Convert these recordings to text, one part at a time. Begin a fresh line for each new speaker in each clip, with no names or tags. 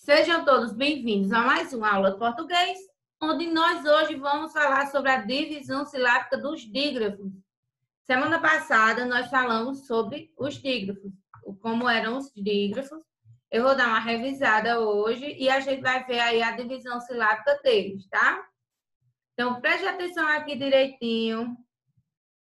Sejam todos bem-vindos a mais uma aula de português, onde nós hoje vamos falar sobre a divisão silábica dos dígrafos. Semana passada nós falamos sobre os dígrafos, como eram os dígrafos. Eu vou dar uma revisada hoje e a gente vai ver aí a divisão silábica deles, tá? Então, preste atenção aqui direitinho.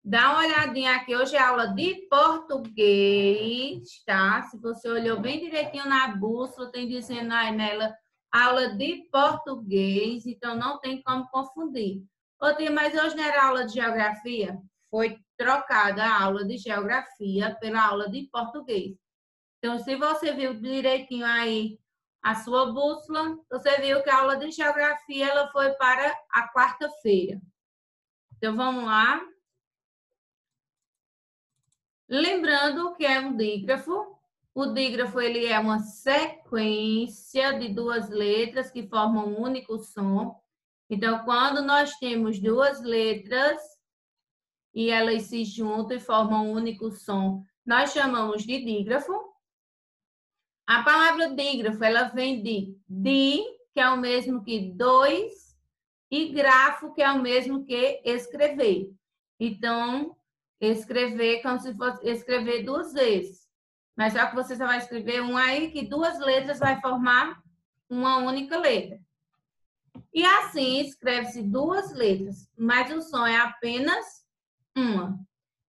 Dá uma olhadinha aqui. Hoje é aula de português, tá? Se você olhou bem direitinho na bússola, tem dizendo aí nela aula de português, então não tem como confundir. Outra, mas hoje não era aula de geografia? Foi trocada a aula de geografia pela aula de português. Então, se você viu direitinho aí a sua bússola, você viu que a aula de geografia ela foi para a quarta-feira. Então, vamos lá. Lembrando que é um dígrafo. O dígrafo ele é uma sequência de duas letras que formam um único som. Então, quando nós temos duas letras e elas se juntam e formam um único som, nós chamamos de dígrafo. A palavra dígrafo, ela vem de di, que é o mesmo que dois, e grafo, que é o mesmo que escrever. Então, escrever como se fosse escrever duas vezes. Mas só que você só vai escrever um aí, que duas letras vai formar uma única letra. E assim escreve-se duas letras, mas o som é apenas uma.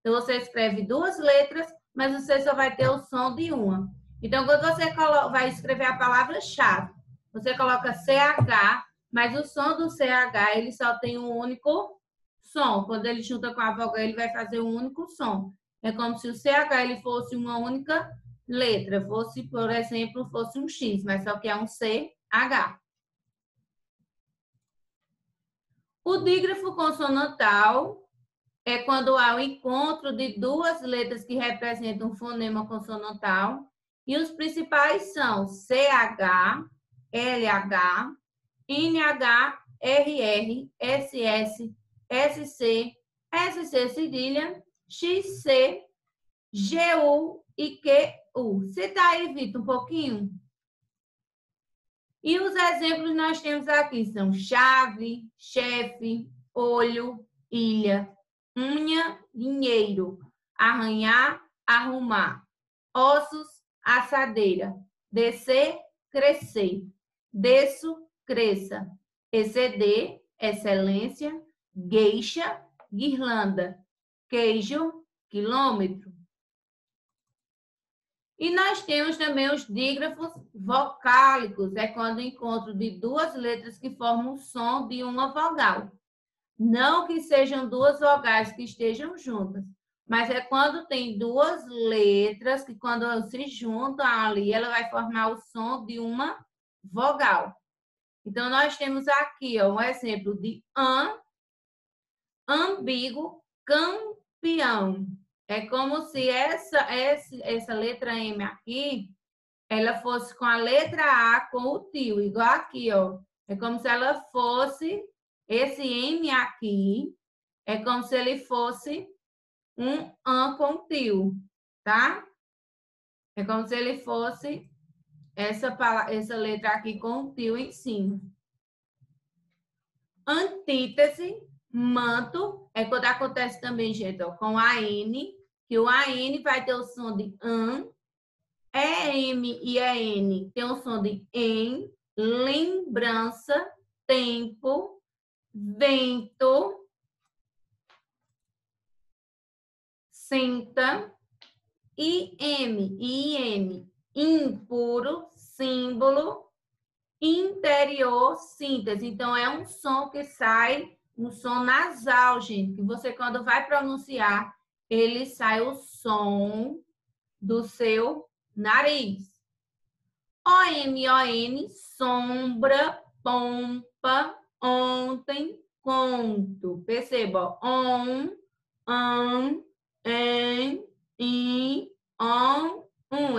Então, você escreve duas letras, mas você só vai ter o som de uma. Então, quando você vai escrever a palavra-chave, você coloca CH, mas o som do CH, ele só tem um único som. Quando ele junta com a vogal, ele vai fazer um único som. É como se o CH ele fosse uma única letra. Fosse, por exemplo, fosse um X, mas só que é um CH. O dígrafo consonantal é quando há o encontro de duas letras que representam um fonema consonantal. E os principais são CH, LH, NH, RR, SS, SC, SC cedilha, XC, GU e QU. Cita aí, Vitor, um pouquinho. E os exemplos nós temos aqui são chave, chefe, olho, ilha, unha, dinheiro, arranhar, arrumar, ossos, assadeira, descer, crescer, desço, cresça, exceder, excelência, gueixa, guirlanda, queijo, quilômetro. E nós temos também os dígrafos vocálicos, é quando o encontro de duas letras que formam o som de uma vogal. Não que sejam duas vogais que estejam juntas, mas é quando tem duas letras que quando se juntam ali, ela vai formar o som de uma vogal. Então, nós temos aqui ó, um exemplo de ambíguo, campeão. É como se essa letra M aqui, ela fosse com a letra A com o tio, igual aqui, ó. É como se ela fosse, esse M aqui, é como se ele fosse um an com tio, tá? É como se ele fosse essa letra aqui com o tio em cima. Antítese, manto, é quando acontece também, gente, ó, com a N, que o AN vai ter o som de an, EM e EN tem o som de em, lembrança, tempo, vento, senta, IM e IN, impuro, símbolo, interior, síntese. Então, é um som que sai, um som nasal, gente, que você, quando vai pronunciar, ele sai o som do seu nariz. OM, sombra, pompa, ontem, conto. Perceba, em, in,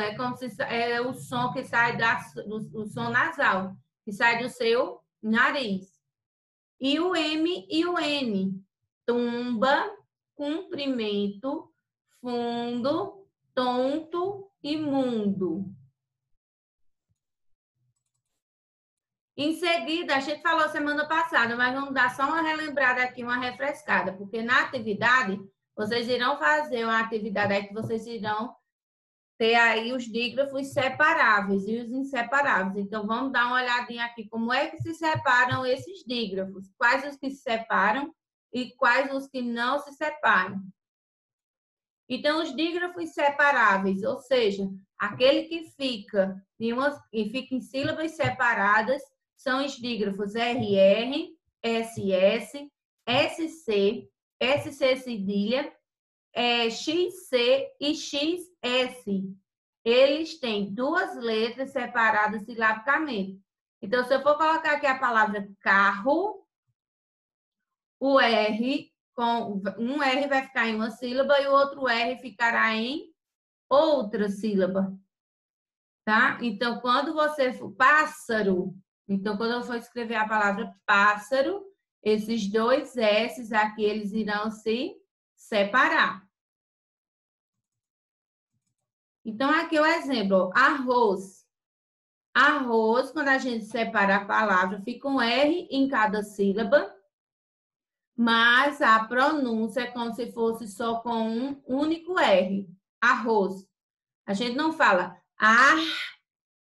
é como se é o som que sai do som nasal, que sai do seu nariz. E o M e o N, tumba, comprimento, fundo, tonto e mundo. Em seguida, a gente falou semana passada, mas vamos dar só uma relembrada aqui, uma refrescada, porque na atividade, vocês irão fazer uma atividade aí que vocês irão ter aí os dígrafos separáveis e os inseparáveis. Então, vamos dar uma olhadinha aqui como é que se separam esses dígrafos. Quais os que se separam e quais os que não se separam. Então, os dígrafos separáveis, ou seja, aquele que fica em sílabas separadas, são os dígrafos RR, SS, SC, SC cedilha, XC e XS. Eles têm duas letras separadas silabicamente. Então, se eu for colocar aqui a palavra carro, o R, um R vai ficar em uma sílaba e o outro R ficará em outra sílaba. Tá? Então, quando você for pássaro, então, quando eu for escrever a palavra pássaro, esses dois S's aqui, eles irão se separar. Então, aqui o exemplo, arroz. Arroz, quando a gente separa a palavra, fica um R em cada sílaba, mas a pronúncia é como se fosse só com um único R. Arroz. A gente não fala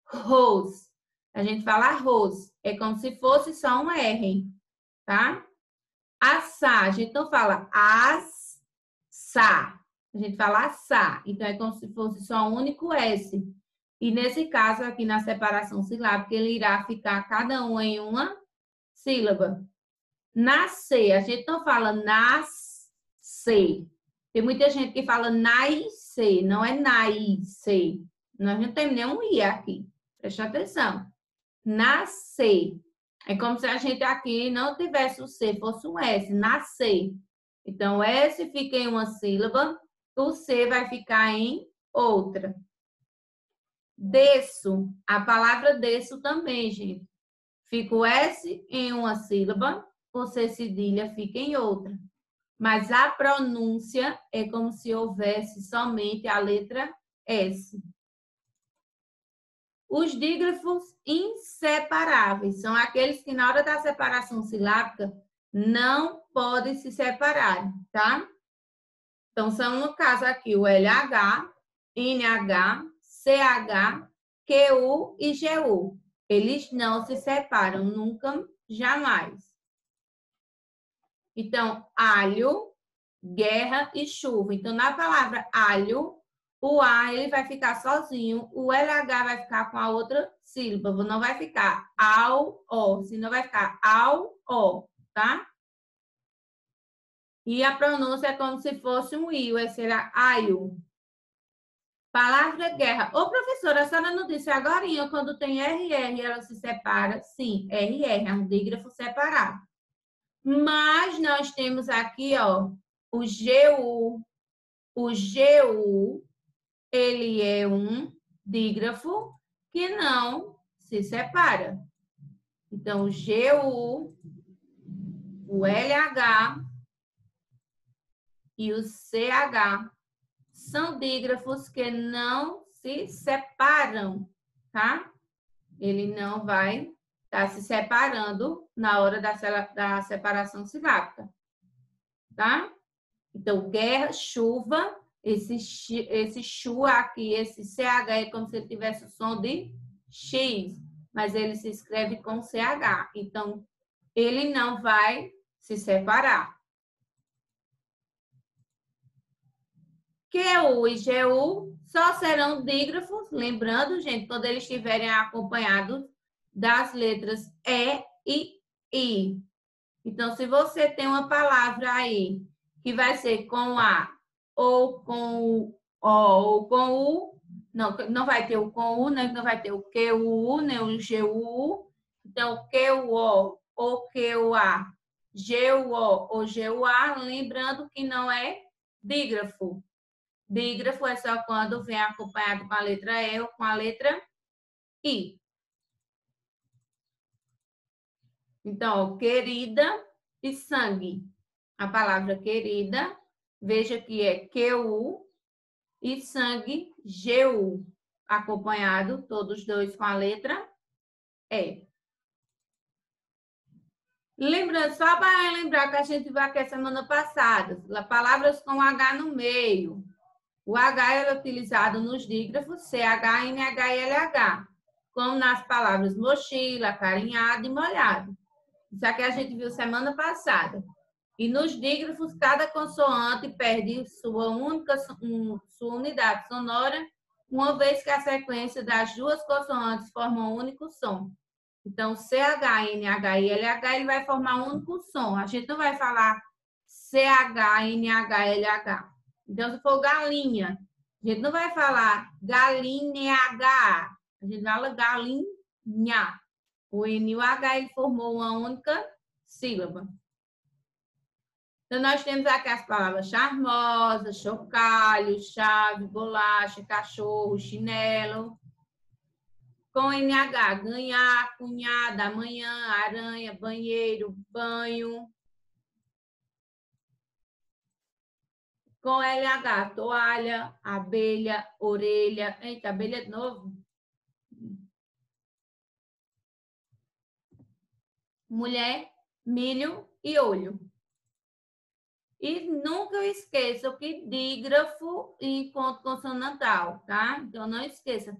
arroz. A gente fala arroz. É como se fosse só um R, tá? Assar. A gente não fala assar. A gente fala assar. Então, é como se fosse só um único S. E nesse caso, aqui na separação silábica, ele irá ficar cada um em uma sílaba. Nascer. A gente não fala nascer. Tem muita gente que fala nascer. Não é nascer. Nós não temos nenhum I aqui. Preste atenção. Nascer. É como se a gente aqui não tivesse o C, fosse um S. Nascer. Então, o S fica em uma sílaba, o C vai ficar em outra. Desço. A palavra desço também, gente. Fica o S em uma sílaba, o C cedilha fica em outra. Mas a pronúncia é como se houvesse somente a letra S. Os dígrafos inseparáveis são aqueles que na hora da separação silábica não podem se separar, tá? Então, são, no caso aqui, o LH, NH, CH, QU e GU. Eles não se separam, nunca, jamais. Então, alho, guerra e chuva. Então, na palavra alho, o A ele vai ficar sozinho, o LH vai ficar com a outra sílaba, não vai ficar ao, ó, senão vai ficar ao, ó, tá? E a pronúncia é como se fosse um I, vai ser aio. Palavra guerra. Ô, professora, a senhora não disse agora, quando tem RR, ela se separa? Sim, RR, é um dígrafo separado. Mas nós temos aqui, ó, o GU. O GU, ele é um dígrafo que não se separa. Então, o GU, o LH e o CH são dígrafos que não se separam, tá? Ele não vai estar se separando na hora da separação silábica, tá? Então, guerra, chuva, esse chu aqui, esse CH é como se ele tivesse o som de X, mas ele se escreve com CH. Então, ele não vai se separar. QU e GU só serão dígrafos, lembrando, gente, quando eles estiverem acompanhados das letras E e I. Então, se você tem uma palavra aí que vai ser com A ou com o ou com U, não vai ter o com U, né? Não vai ter o QU, nem o GU. Então, QO ou QA, GUO ou GUA, lembrando que não é dígrafo. Dígrafo é só quando vem acompanhado com a letra E ou com a letra I. Então, querida e sangue. A palavra querida, veja que é QU e sangue, GU, acompanhado, todos dois com a letra E. Lembrando, só para lembrar que a gente viu aqui semana passada, palavras com H no meio. O H é utilizado nos dígrafos CH, NH e LH, como nas palavras mochila, carinhado e molhado. Isso aqui a gente viu semana passada. E nos dígrafos, cada consoante perde sua unidade sonora, uma vez que a sequência das duas consoantes forma um único som. Então, CH, NH e LH, ele vai formar um único som. A gente não vai falar CH, NH, LH. Então, se for galinha, a gente não vai falar galinha, H. A gente fala galinha. O N e o H, ele formou uma única sílaba. Então, nós temos aqui as palavras charmosa, chocalho, chave, bolacha, cachorro, chinelo. Com NH, ganhar, cunhada, amanhã, aranha, banheiro, banho. Com LH, toalha, abelha, orelha. Eita, abelha de novo. Mulher, milho e olho. E nunca esqueça que dígrafo e ponto consonantal, tá? Então, não esqueça.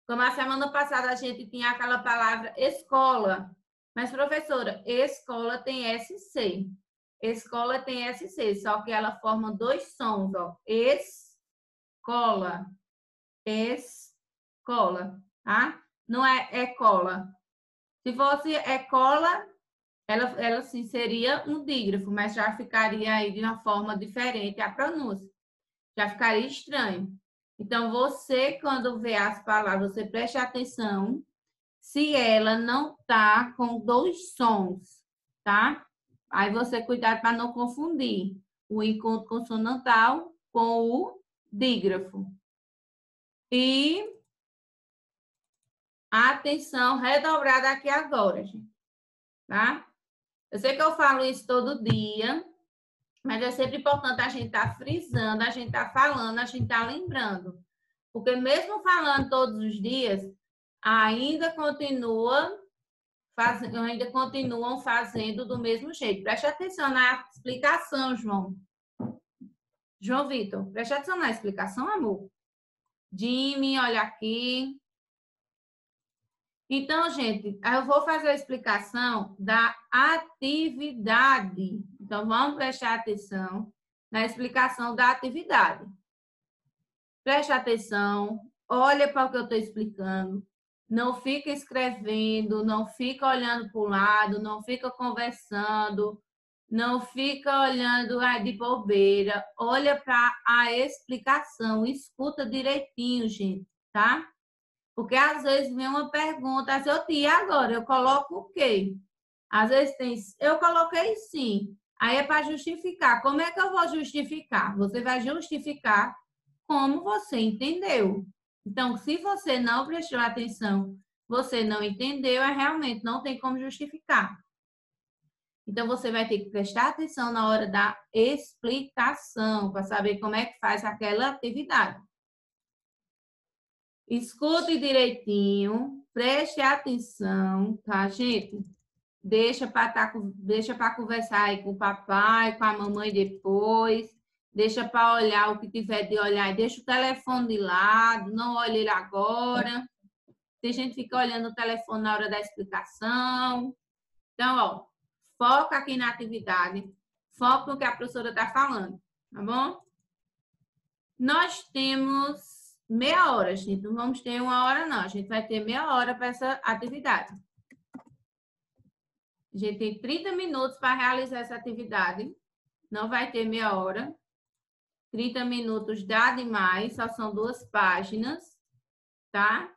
Como a semana passada a gente tinha aquela palavra escola. Mas, professora, escola tem SC. Escola tem SC, só que ela forma dois sons, ó. Escola. Escola, tá? Não é ecola. Se fosse ecola, ela sim seria um dígrafo, mas já ficaria aí de uma forma diferente a pronúncia. Já ficaria estranho. Então, você, quando vê as palavras, você preste atenção se ela não tá com dois sons, tá? Aí você cuidado para não confundir o encontro consonantal com o dígrafo. E atenção redobrada aqui agora, gente, tá? Eu sei que eu falo isso todo dia, mas é sempre importante a gente estar frisando, a gente estar falando, a gente estar lembrando. Porque mesmo falando todos os dias, ainda continuam fazendo do mesmo jeito. Preste atenção na explicação, João. João Vitor, preste atenção na explicação, amor. Jimmy, olha aqui. Então, gente, eu vou fazer a explicação da atividade. Então, vamos prestar atenção na explicação da atividade. Preste atenção, olha para o que eu estou explicando. Não fica escrevendo, não fica olhando para o lado, não fica conversando, não fica olhando de bobeira. Olha para a explicação, escuta direitinho, gente, tá? Porque às vezes vem uma pergunta, assim, tia, agora eu coloco o quê? Às vezes tem, eu coloquei sim. Aí é para justificar. Como é que eu vou justificar? Você vai justificar como você entendeu. Então, se você não prestou atenção, você não entendeu, realmente não tem como justificar. Então, você vai ter que prestar atenção na hora da explicação, para saber como é que faz aquela atividade. Escute direitinho, preste atenção, tá, gente? Deixa para conversar aí com o papai, com a mamãe depois. Deixa para olhar o que tiver de olhar. Deixa o telefone de lado, não olhe ele agora. Tem gente que fica olhando o telefone na hora da explicação. Então, ó, foca aqui na atividade. Foca no que a professora está falando, tá bom? Nós temos meia hora, gente. Não vamos ter uma hora, não. A gente vai ter meia hora para essa atividade. A gente tem 30 minutos para realizar essa atividade. Não vai ter meia hora. 30 minutos dá demais, só são 2 páginas, tá?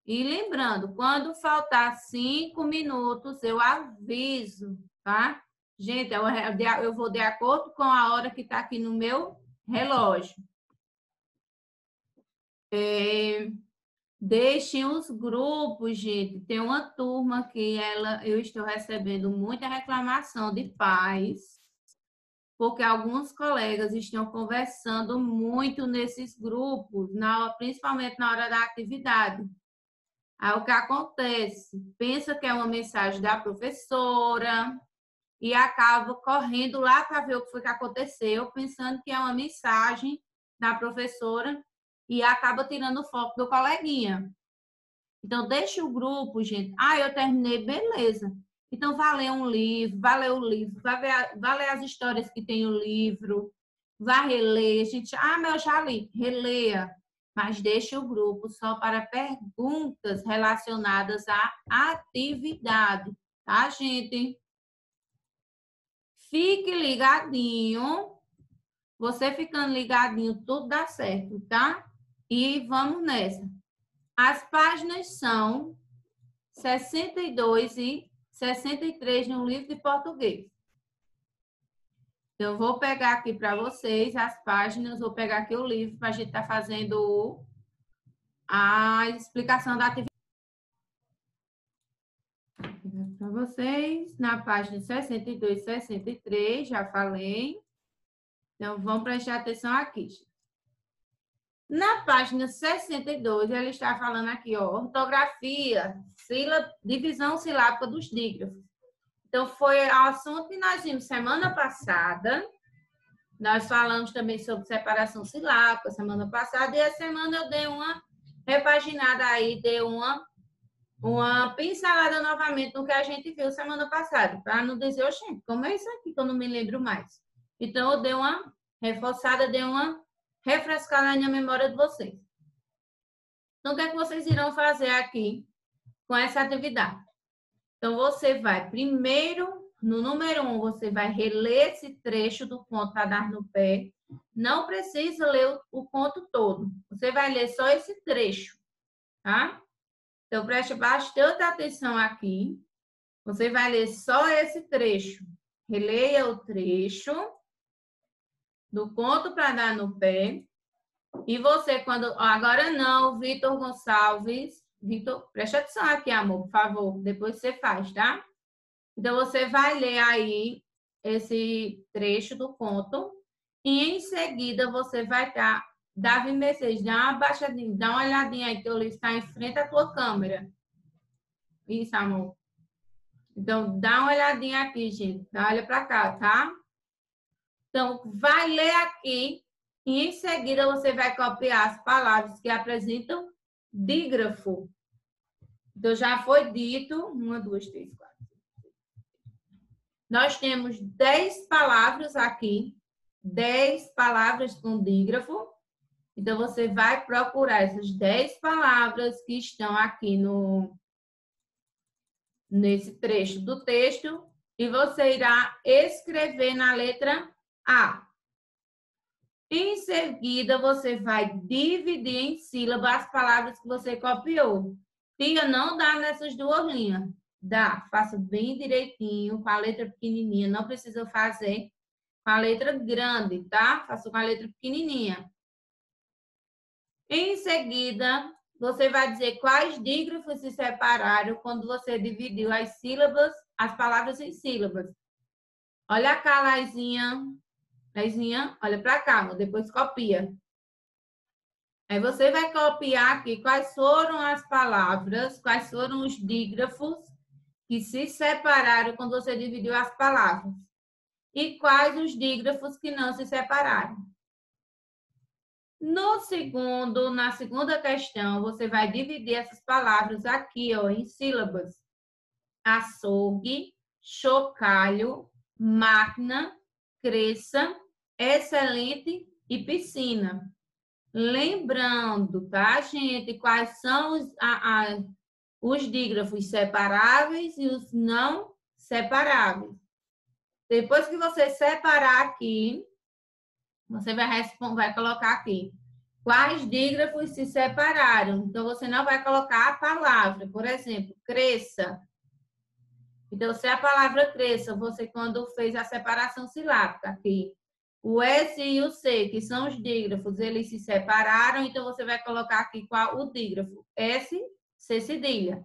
E lembrando, quando faltar 5 minutos, eu aviso, tá? Gente, eu vou de acordo com a hora que está aqui no meu relógio. Deixem os grupos, gente. Tem uma turma que eu estou recebendo muita reclamação de pais, porque alguns colegas estão conversando muito nesses grupos, principalmente na hora da atividade. Aí o que acontece? Pensa que é uma mensagem da professora, e acaba correndo lá para ver o que foi que aconteceu, pensando que é uma mensagem da professora e acaba tirando o foco do coleguinha. Então, deixa o grupo, gente. Ah, eu terminei, beleza. Então, vá ler um livro, vá ler o livro, vá ler as histórias que tem o livro, vá reler. Gente, mas eu já li. Releia. Mas deixa o grupo só para perguntas relacionadas à atividade, tá, gente? Fique ligadinho. Você ficando ligadinho, tudo dá certo, tá? E vamos nessa. As páginas são 62 e 63 no livro de português. Eu vou pegar aqui para vocês as páginas, vou pegar aqui o livro para a gente estar fazendo a explicação da atividade. Para vocês, na página 62 e 63, já falei. Então, vamos prestar atenção aqui. Na página 62, ele está falando aqui, ó, ortografia, divisão silábica dos dígrafos. Então, foi o assunto que nós vimos semana passada. Nós falamos também sobre separação silábica semana passada. E essa semana eu dei uma repaginada aí, dei uma pincelada novamente no que a gente viu semana passada. Para não dizer, gente, como é isso aqui que eu não me lembro mais. Então, eu dei uma reforçada, dei uma refrescada na memória de vocês. Então, o que é que vocês irão fazer aqui com essa atividade? Então, você vai primeiro, no número 1, você vai reler esse trecho do conto para dar no pé. Não precisa ler o conto todo. Você vai ler só esse trecho, tá? Então, preste bastante atenção aqui. Você vai ler só esse trecho. Releia o trecho do conto para dar no pé. E você, quando... Agora não, Vitor Gonçalves. Vitor, preste atenção aqui, amor, por favor. Depois você faz, tá? Então, você vai ler aí esse trecho do conto. E, em seguida, você vai estar... Davi Mercedes, dá uma baixadinha, dá uma olhadinha aí, teu livro está em frente à tua câmera. Isso, amor. Então, dá uma olhadinha aqui, gente. Olha para cá, tá? Então, vai ler aqui e, em seguida, você vai copiar as palavras que apresentam dígrafo. Então, já foi dito. 1, 2, 3, 4. Nós temos 10 palavras aqui. 10 palavras com dígrafo. Então, você vai procurar essas 10 palavras que estão aqui nesse trecho do texto e você irá escrever na letra A. Em seguida, você vai dividir em sílabas as palavras que você copiou. Tia, não dá nessas duas linhas. Dá, faça bem direitinho, com a letra pequenininha. Não precisa fazer com a letra grande, tá? Faça com a letra pequenininha. Em seguida, você vai dizer quais dígrafos se separaram quando você dividiu as sílabas, as palavras em sílabas. Olha cá, Laizinha. Laizinha, olha para cá, depois copia. Aí você vai copiar aqui quais foram as palavras, quais foram os dígrafos que se separaram quando você dividiu as palavras. E quais os dígrafos que não se separaram. Na segunda questão, você vai dividir essas palavras aqui, ó, em sílabas. Açougue, chocalho, máquina, cresça, excelente e piscina. Lembrando, tá, gente, quais são os dígrafos separáveis e os não separáveis. Depois que você separar aqui, você vai colocar aqui quais dígrafos se separaram. Então, você não vai colocar a palavra. Por exemplo, cresça. Então, se a palavra cresça, você quando fez a separação silábica aqui, o S e o C, que são os dígrafos, eles se separaram, então você vai colocar aqui qual o dígrafo? S, C cedilha,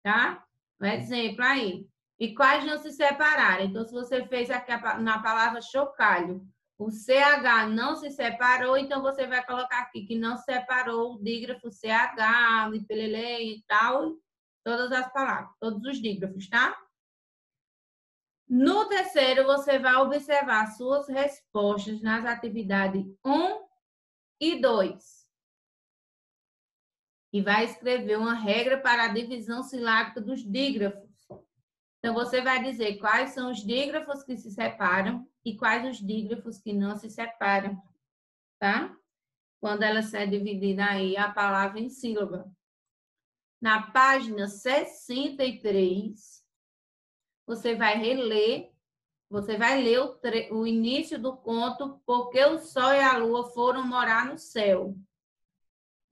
tá? Um exemplo aí. E quais não se separaram? Então, se você fez aqui na palavra chocalho, o CH não se separou, então você vai colocar aqui que não separou o dígrafo CH, lipelele e tal, todas as palavras, todos os dígrafos, tá? No terceiro, você vai observar suas respostas nas atividades 1 e 2. E vai escrever uma regra para a divisão silábica dos dígrafos. Então, você vai dizer quais são os dígrafos que se separam e quais os dígrafos que não se separam, tá? Quando ela é dividida aí a palavra em sílaba. Na página 63, você vai reler, você vai ler o início do conto Porque o Sol e a Lua Foram Morar no Céu.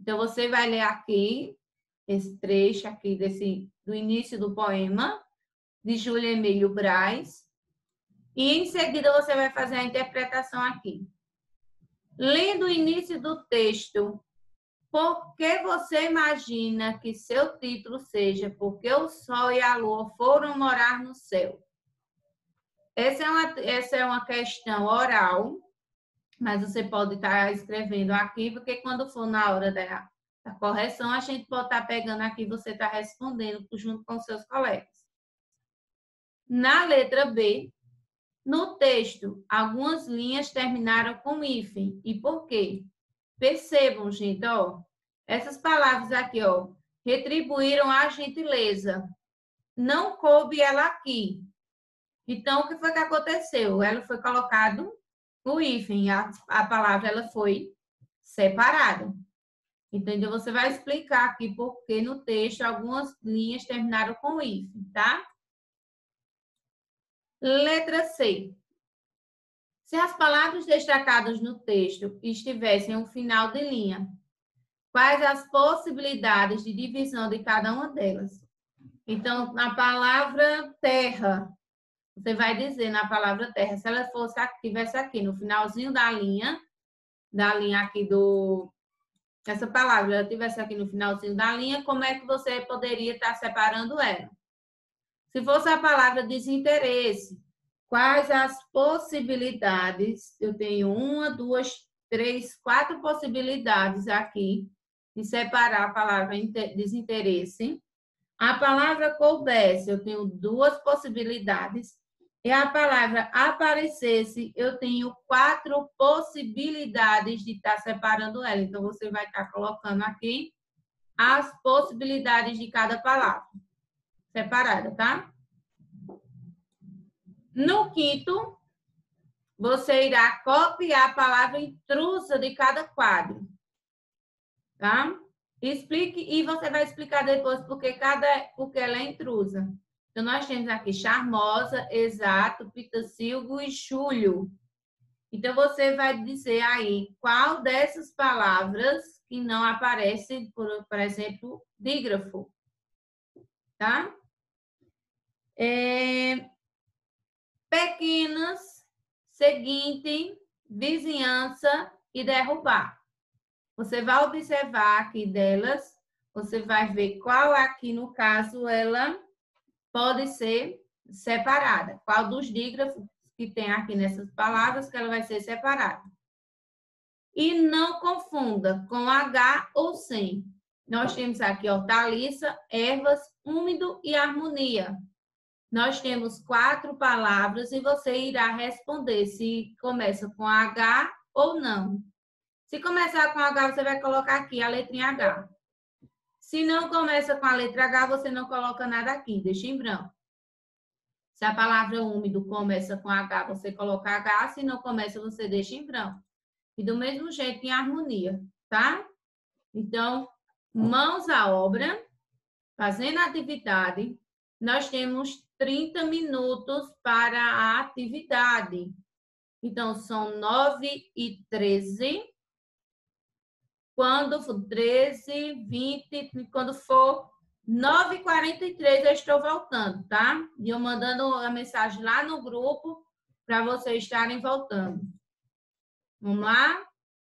Então, você vai ler aqui, esse trecho aqui do início do poema, de Júlia Emílio Braz, e em seguida você vai fazer a interpretação aqui. Lendo o início do texto, por que você imagina que seu título seja Porque o Sol e a Lua Foram Morar no Céu? Essa é uma questão oral, mas você pode estar escrevendo aqui, porque quando for na hora da correção, a gente pode estar pegando aqui e você está respondendo junto com seus colegas. Na letra B, no texto, algumas linhas terminaram com hífen. E por quê? Percebam, gente, ó, essas palavras aqui, ó, retribuíram a gentileza. Não coube ela aqui. Então, o que foi que aconteceu? Ela foi colocado o hífen, a palavra ela foi separada. Entendeu? Você vai explicar aqui porque no texto algumas linhas terminaram com hífen, tá? Letra C. Se as palavras destacadas no texto estivessem no final de linha, quais as possibilidades de divisão de cada uma delas? Então, na palavra terra, você vai dizer na palavra terra, se ela fosse estivesse aqui no finalzinho da linha aqui essa palavra, ela estivesse aqui no finalzinho da linha, como é que você poderia estar separando ela? Se fosse a palavra desinteresse, quais as possibilidades? Eu tenho 1, 2, 3, 4 possibilidades aqui de separar a palavra desinteresse. A palavra coubesse, eu tenho 2 possibilidades. E a palavra aparecesse, eu tenho 4 possibilidades de estar separando ela. Então, você vai estar colocando aqui as possibilidades de cada palavra separada, tá? No quinto, você irá copiar a palavra intrusa de cada quadro, tá? Explique, e você vai explicar depois porque ela é intrusa. Então, nós temos aqui charmosa, exato, pitacilgo e chulho. Então, você vai dizer aí qual dessas palavras que não aparece, por exemplo, dígrafo, tá? Pequenas, seguinte, vizinhança e derrubar. Você vai observar aqui delas, você vai ver qual aqui, no caso, ela pode ser separada. Qual dos dígrafos que tem aqui nessas palavras que ela vai ser separada. E não confunda com H ou sem. Nós temos aqui hortaliça, ervas, úmido e harmonia. Nós temos 4 palavras e você irá responder se começa com H ou não. Se começar com H, você vai colocar aqui a letrinha H. Se não começa com a letra H, você não coloca nada aqui, deixa em branco. Se a palavra úmido começa com H, você coloca H. Se não começa, você deixa em branco. E do mesmo jeito em harmonia, tá? Então, mãos à obra, fazendo a atividade. Nós temos 30 minutos para a atividade. Então, são 9h13. Quando for 13, 20, quando for 9h43, eu estou voltando, tá? E eu mandando a mensagem lá no grupo para vocês estarem voltando. Vamos lá?